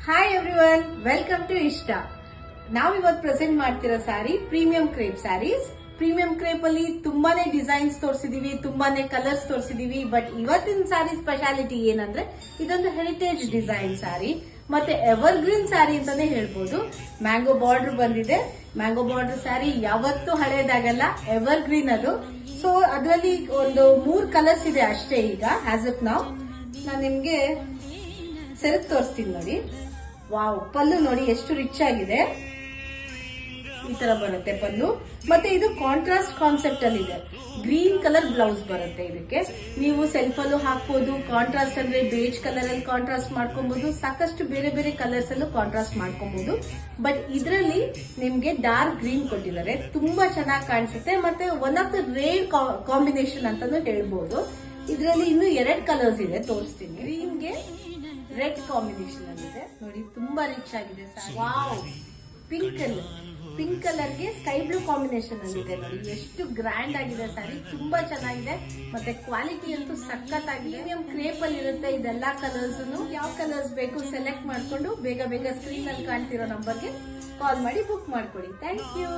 Hi everyone, welcome to ಇಷ್ಟ. ನಾವಿವತ್ತು present ಮಾಡ್ತಿರೋ sari premium crepe saris. Premium crepe ಅಲ್ಲಿ ತುಂಬಾನೇ ಡಿಸೈನ್ಸ್ ತೋರಿಸಿದೀವಿ, ತುಂಬಾನೇ ಕಲರ್ಸ್ ತೋರಿಸಿದೀವಿ. ಬಟ್ ಇವತ್ತಿನ ಸ್ಯಾರಿ ಸ್ಪೆಷಾಲಿಟಿ ಏನಂದ್ರೆ ಇದೊಂದು ಹೆರಿಟೇಜ್ ಡಿಸೈನ್ ಸ್ಯಾರಿ, ಮತ್ತೆ ಎವರ್ ಗ್ರೀನ್ ಸ್ಯಾರಿ ಅಂತಾನೆ ಹೇಳ್ಬೋದು. ಮ್ಯಾಂಗೋ ಬಾರ್ಡರ್ ಬಂದಿದೆ. ಮ್ಯಾಂಗೋ ಬಾರ್ಡರ್ ಸ್ಯಾರಿ ಯಾವತ್ತೂ ಹಳೇದಾಗಲ್ಲ, ಎವರ್ ಗ್ರೀನ್ ಅದು. ಸೊ ಅದರಲ್ಲಿ ಒಂದು 3 ಕಲರ್ಸ್ ಇದೆ ಅಷ್ಟೇ ಈಗ ಆಸ್ ಇಫ್ ನಾವು. ನಾನು ನಿಮ್ಗೆ ಸೆರಗ್ ತೋರಿಸ್ತೀನಿ ನೋಡಿ. ವಾವ್, ಪಲ್ಲು ನೋಡಿ ಎಷ್ಟು ರಿಚ್ ಆಗಿದೆ. ಈ ತರ ಬರುತ್ತೆ ಪಲ್ಲು. ಮತ್ತೆ ಇದು ಕಾಂಟ್ರಾಸ್ಟ್ ಕಾನ್ಸೆಪ್ಟ್ ಅಲ್ಲಿ ಇದೆ. ಗ್ರೀನ್ ಕಲರ್ ಬ್ಲೌಸ್ ಬರುತ್ತೆ ಇದಕ್ಕೆ. ನೀವು ಸೆಲ್ಫ್ ಅಲ್ಲೂ ಹಾಕ್ಬೋದು. ಕಾಂಟ್ರಾಸ್ಟ್ ಅಂದ್ರೆ ಬೇಜ್ ಕಲರ್ ಅಲ್ಲಿ ಕಾಂಟ್ರಾಸ್ಟ್ ಮಾಡ್ಕೊಬಹುದು. ಸಾಕಷ್ಟು ಬೇರೆ ಬೇರೆ ಕಲರ್ಸ್ ಅಲ್ಲೂ ಕಾಂಟ್ರಾಸ್ಟ್ ಮಾಡ್ಕೊಬಹುದು. ಬಟ್ ಇದರಲ್ಲಿ ನಿಮ್ಗೆ ಡಾರ್ಕ್ ಗ್ರೀನ್ ಕೊಟ್ಟಿದ್ದಾರೆ. ತುಂಬಾ ಚೆನ್ನಾಗಿ ಕಾಣಿಸುತ್ತೆ. ಮತ್ತೆ one of the rare combination ಅಂತಾನು ಹೇಳ್ಬೋದು. ಇದರಲ್ಲಿ ಇನ್ನು 2 ಕಲರ್ಸ್ ಇದೆ, ತೋರಿಸ್ತೀನಿ. ಗ್ರೀನ್ಗೆ ರೆಡ್ ಕಾಂಬಿನೇಷನ್ ಅಲ್ಲಿದೆ ನೋಡಿ, ತುಂಬಾ ರಿಚ್ ಆಗಿದೆ. ವಾವ್, ಪಿಂಕ್ ಕಲರ್ಗೆ ಸ್ಕೈ ಬ್ಲೂ ಕಾಂಬಿನೇಷನ್ ಅಲ್ಲಿದೆ ನೋಡಿ, ಎಷ್ಟು ಗ್ರ್ಯಾಂಡ್ ಆಗಿದೆ ಸ್ಯಾರಿ. ತುಂಬಾ ಚೆನ್ನಾಗಿದೆ. ಮತ್ತೆ ಕ್ವಾಲಿಟಿ ಅಂತೂ ಸಖತ್ತಾಗಿದೆ. ಪ್ರೀಮಿಯಂ ಕ್ರೇಪ್ ಅಲ್ಲಿ ಇರುತ್ತೆ ಇದೆಲ್ಲಾ ಕಲರ್ಸ್. ಯಾವ ಕಲರ್ಸ್ ಬೇಕು ಸೆಲೆಕ್ಟ್ ಮಾಡ್ಕೊಂಡು ಬೇಗ ಬೇಗ ಸ್ಕ್ರೀನ್ ಅಲ್ಲಿ ಕಾಣ್ತಿರೋ ನಂಬರ್ಗೆ ಕಾಲ್ ಮಾಡಿ ಬುಕ್ ಮಾಡ್ಕೊಡಿ. Thank you.